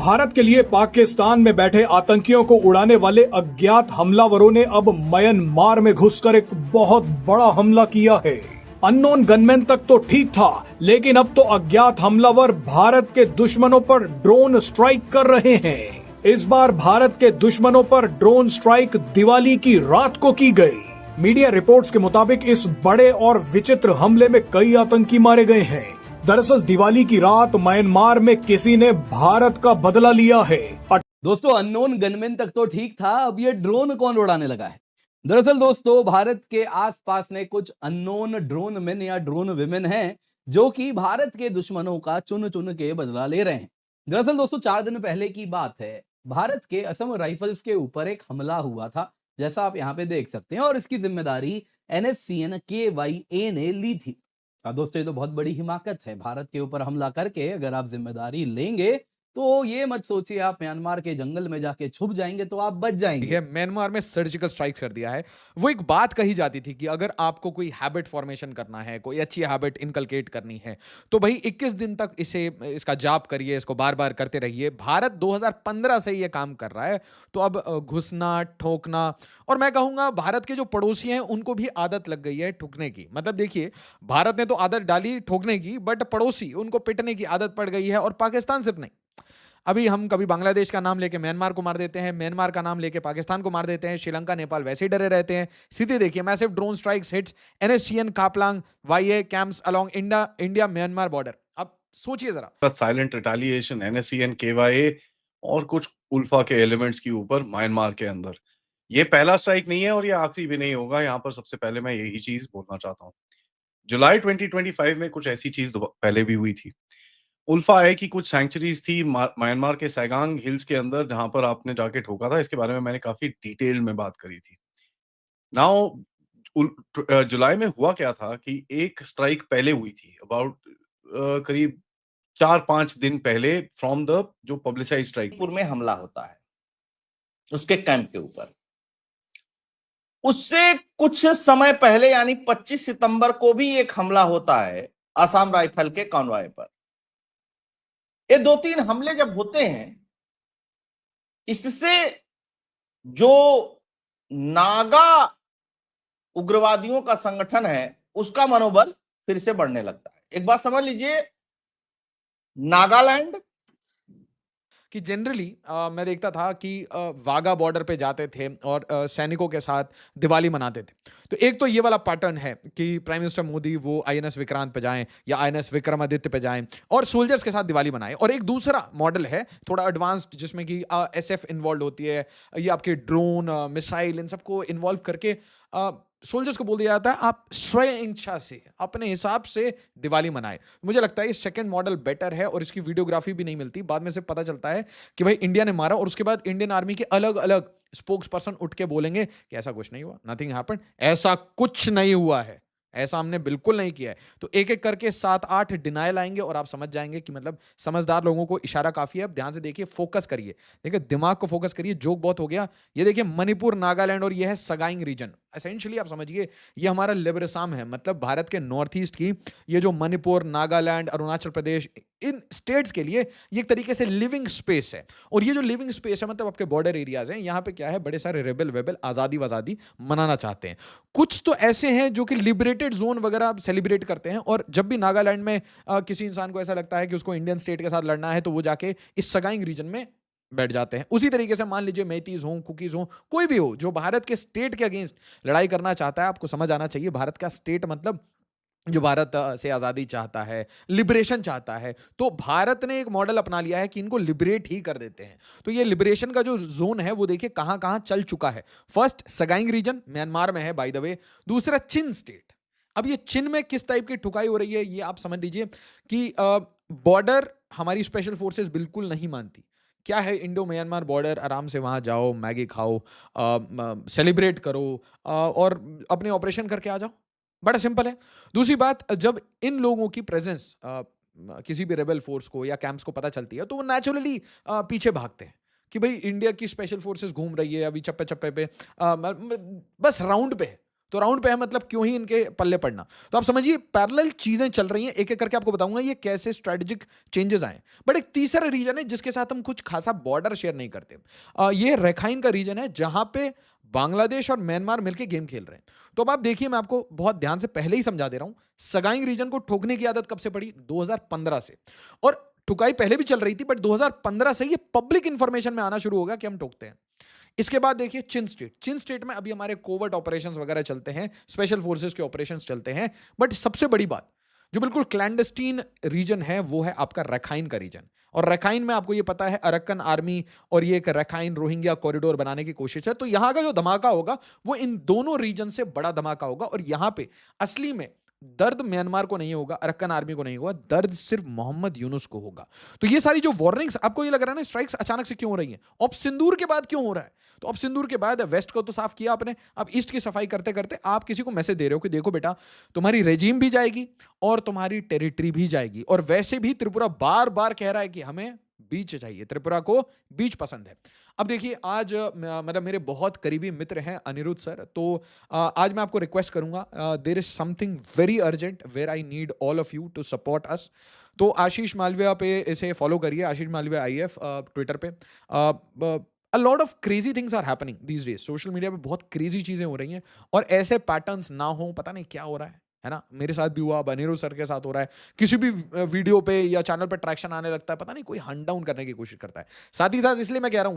भारत के लिए पाकिस्तान में बैठे आतंकियों को उड़ाने वाले अज्ञात हमलावरों ने अब म्यांमार में घुसकर एक बहुत बड़ा हमला किया है। अननोन गनमैन तक तो ठीक था, लेकिन अब तो अज्ञात हमलावर भारत के दुश्मनों पर ड्रोन स्ट्राइक कर रहे हैं। इस बार भारत के दुश्मनों पर ड्रोन स्ट्राइक दिवाली की रात को की गई। मीडिया रिपोर्ट्स के मुताबिक इस बड़े और विचित्र हमले में कई आतंकी मारे गए हैं। दरअसल दिवाली की रात म्यांमार में किसी ने भारत का बदला लिया है। दोस्तों, अननोन गनमैन तक तो ठीक था, अब ये ड्रोन कौन उड़ाने लगा है? दरअसल दोस्तों, भारत के आसपास में कुछ अननोन ड्रोन मैन या ड्रोन विमेन हैं जो कि भारत के दुश्मनों का चुन चुन के बदला ले रहे हैं। दरअसल दोस्तों, 4 दिन पहले की बात है। भारत के असम राइफल्स के ऊपर एक हमला हुआ था, जैसा आप यहाँ पे देख सकते हैं, और इसकी जिम्मेदारी NSCN KYA ने ली थी। अब दोस्तों, ये तो बहुत बड़ी हिमाकत है। भारत के ऊपर हमला करके अगर आप जिम्मेदारी लेंगे तो ये मत सोचिए आप म्यांमार के जंगल में जाके छुप जाएंगे तो आप बच जाएंगे। म्यांमार में सर्जिकल स्ट्राइक्स कर दिया है। वो एक बात कही जाती थी कि अगर आपको कोई हैबिट फॉर्मेशन करना है, कोई अच्छी हैबिट इनकलकेट करनी है, तो भाई 21 दिन तक इसका जाप करिए, इसको बार बार करते रहिए। भारत 2015 से ये काम कर रहा है, तो अब घुसना, ठोकना, और मैं कहूंगा भारत के जो पड़ोसी हैं उनको भी आदत लग गई है ठुकने की। मतलब देखिए, भारत ने तो आदत डाली ठोकने की, बट पड़ोसी उनको पिटने की आदत पड़ गई है। और पाकिस्तान सिर्फ नहीं, अभी हम कभी बांग्लादेश का नाम लेके म्यांमार को मार देते हैं, म्यांमार का नाम लेके पाकिस्तान को मार देते हैं, श्रीलंका नेपाल वैसे ही डरे रहते हैं। सीधे देखिए, massive drone strikes hits NSCN कापलांग YA camps along India Myanmar border. अब सोचिए जरा, साइलेंट रिटेलिएशन NSCN KYA और कुछ उल्फा के एलिमेंट्स के ऊपर म्यांमार के अंदर। ये पहला स्ट्राइक नहीं है और ये आखिरी भी नहीं होगा। यहाँ पर सबसे पहले मैं यही चीज बोलना चाहता हूँ। जुलाई 2025 में कुछ ऐसी चीज पहले भी हुई थी। उल्फा है कि कुछ सैंक्चुरीज थी म्यांमार के सैगांग हिल्स के अंदर, जहां पर आपने जाके ठोका था। इसके बारे में मैंने काफी डिटेल में बात करी थी। नाउ जुलाई में हुआ क्या था कि एक स्ट्राइक पहले हुई थी, अबाउट करीब 4-5 दिन पहले, फ्रॉम द जो पब्लिसाइज स्ट्राइक। पुर में हमला होता है उसके कैंप के ऊपर। उससे कुछ समय पहले यानी 25 सितंबर को भी एक हमला होता है असम राइफल के कॉन्वॉय पर। ये 2-3 हमले जब होते हैं, इससे जो नागा उग्रवादियों का संगठन है उसका मनोबल फिर से बढ़ने लगता है। एक बात समझ लीजिए, नागालैंड कि जनरली मैं देखता था कि वाघा बॉर्डर पे जाते थे और सैनिकों के साथ दिवाली मनाते थे। तो एक तो ये वाला पैटर्न है कि प्राइम मिनिस्टर मोदी वो INS विक्रांत पे जाएं या INS विक्रमादित्य पे जाएं और सोल्जर्स के साथ दिवाली मनाएं। और एक दूसरा मॉडल है थोड़ा एडवांस्ड, जिसमें कि SF इन्वॉल्व होती है, ये आपके ड्रोन, मिसाइल, इन सबको इन्वॉल्व करके सोल्जर्स को बोल दिया जाता है आप स्वयं इच्छा से अपने हिसाब से दिवाली मनाए। मुझे लगता है ये सेकंड मॉडल बेटर है और इसकी वीडियोग्राफी भी नहीं मिलती। बाद में से पता चलता है कि भाई इंडिया ने मारा और उसके बाद इंडियन आर्मी के अलग अलग स्पोक्स पर्सन उठ के बोलेंगे कि ऐसा कुछ नहीं हुआ, नथिंग हैपेंड, ऐसा कुछ नहीं हुआ है, ऐसा हमने बिल्कुल नहीं किया है। तो एक एक करके 7-8 डिनायल आएंगे और आप समझ जाएंगे कि मतलब समझदार लोगों को इशारा काफी है। अब ध्यान से देखिए, फोकस करिए, देखिए दिमाग को फोकस करिए, जोक बहुत हो गया। ये देखिए मणिपुर, नागालैंड और ये है सगाइंग रीजन। एसेंशियली आप समझिए ये हमारा लिबर असम है, मतलब भारत के नॉर्थ ईस्ट की ये जो मणिपुर, नागालैंड, अरुणाचल प्रदेश, इन स्टेट्स के लिए ये एक तरीके से लिविंग स्पेस है। और ये जो लिविंग स्पेस है मतलब आपके बॉर्डर एरियाज हैं, यहाँ पे क्या है, बड़े सारे रेबल वेबल आज़ादी वज़ादी मनाना चाहते हैं। कुछ तो ऐसे हैं जो कि लिबरेटेड जोन वगैरह सेलिब्रेट करते हैं, और जब भी नागालैंड में किसी इंसान को ऐसा लगता है कि उसको इंडियन स्टेट के साथ लड़ना है तो वो जाके इस सगाइंग रीजन में बैठ जाते हैं। उसी तरीके से मान लीजिए मैतीज हों, कुकीज हों, कोई भी हो जो भारत के स्टेट के अगेंस्ट लड़ाई करना चाहता है। आपको समझ आना चाहिए, भारत का स्टेट मतलब जो भारत से आज़ादी चाहता है, लिबरेशन चाहता है। तो भारत ने एक मॉडल अपना लिया है कि इनको लिबरेट ही कर देते हैं। तो ये लिबरेशन का जो जोन है वो देखिए कहाँ कहाँ चल चुका है। फर्स्ट सगाइंग रीजन म्यांमार में है बाय द वे, दूसरा चिन स्टेट। अब ये चिन में किस टाइप की ठुकाई हो रही है ये आप समझ लीजिए कि बॉर्डर हमारी स्पेशल फोर्सेस बिल्कुल नहीं मानती। क्या है, इंडो म्यांमार बॉर्डर, आराम से वहाँ जाओ, मैगी खाओ, सेलिब्रेट करो और अपने ऑपरेशन करके आ जाओ, बड़ा सिंपल है। दूसरी बात, जब इन लोगों की प्रेजेंस किसी भी रेबल फोर्स को या कैंप्स को पता चलती है तो वो नेचुरली पीछे भागते हैं कि भाई इंडिया की स्पेशल फोर्सेस घूम रही है अभी चप्पे चप्पे पे, बस राउंड पे है, तो राउंड पे है मतलब क्यों ही इनके पल्ले पड़ना। तो आप समझिए पैरेलल चीजें चल रही हैं, एक एक करके आपको बताऊंगा ये कैसे स्ट्रेटेजिक चेंजेस आए। बट एक तीसरा रीजन है जिसके साथ हम कुछ खासा बॉर्डर शेयर नहीं करते, ये रखाइन का रीजन है जहां पे बांग्लादेश और म्यांमार मिलकर गेम खेल रहे हैं। तो अब आप देखिए, मैं आपको बहुत ध्यान से पहले ही समझा दे रहा हूं, सगाइंग रीजन को ठोकने की आदत कब से पड़ी? 2015 से। और ठुकाई पहले भी चल रही थी, बट 2015 से ये पब्लिक इंफॉर्मेशन में आना शुरू होगा कि हम ठोकते हैं। इसके बाद देखिए चिन स्टेट में अभी हमारे कोवर्ट ऑपरेशंस वगैरह चलते हैं, स्पेशल फोर्सेस के ऑपरेशंस चलते हैं। बट सबसे बड़ी बात जो बिल्कुल क्लैंडस्टीन रीजन है वो है आपका रखाइन का रीजन। और रखाइन में आपको ये पता है अरक्कन आर्मी और ये एक रखाइन रोहिंग्या कॉरिडोर बनाने की कोशिश है। तो यहां का जो धमाका होगा वो इन दोनों रीजन से बड़ा धमाका होगा। और यहां पे असली में दर्द म्यांमार को नहीं होगा, अरक्कन आर्मी को नहीं होगा, दर्द सिर्फ मोहम्मद यूनुस को होगा। तो ये सारी जो वार्निंग्स आपको ये लग रहा है ना स्ट्राइक्स अचानक से क्यों हो रही हैं, अब सिंदूर के बाद क्यों हो रहा है? तो अब सिंदूर के बाद वेस्ट को तो साफ किया आपने, अब ईस्ट की सफाई करते करते आप किसी को मैसेज दे रहे हो कि देखो बेटा तुम्हारी रेजिम भी जाएगी और तुम्हारी टेरिटरी भी जाएगी। और वैसे भी त्रिपुरा बार बार कह रहा है कि हमें बीच चाहिए, त्रिपुरा को बीच पसंद है। अब देखिए आज मतलब मेरे बहुत करीबी मित्र हैं अनिरुद्ध सर, तो आज मैं आपको रिक्वेस्ट करूंगा, there is something very urgent where I need all of you to support us. तो आशीष मालविया पे इसे फॉलो करिए, आशीष मालविया IF ट्विटर पे। A lot of crazy things are happening these days, social media पे बहुत क्रेजी चीजें हो रही हैं और ऐसे पैटर्न्स ना हो, पता नहीं क्या हो रहा है ना। मेरे साथ भी हुआ, अब अनिरुद्ध सर के साथ हो रहा है, किसी भी वीडियो पे या चैनल पे ट्रैक्शन आने लगता है, पता नहीं कोई हंट डाउन करने की कोशिश करता है। साथ ही साथ इसलिए मैं कह रहा हूं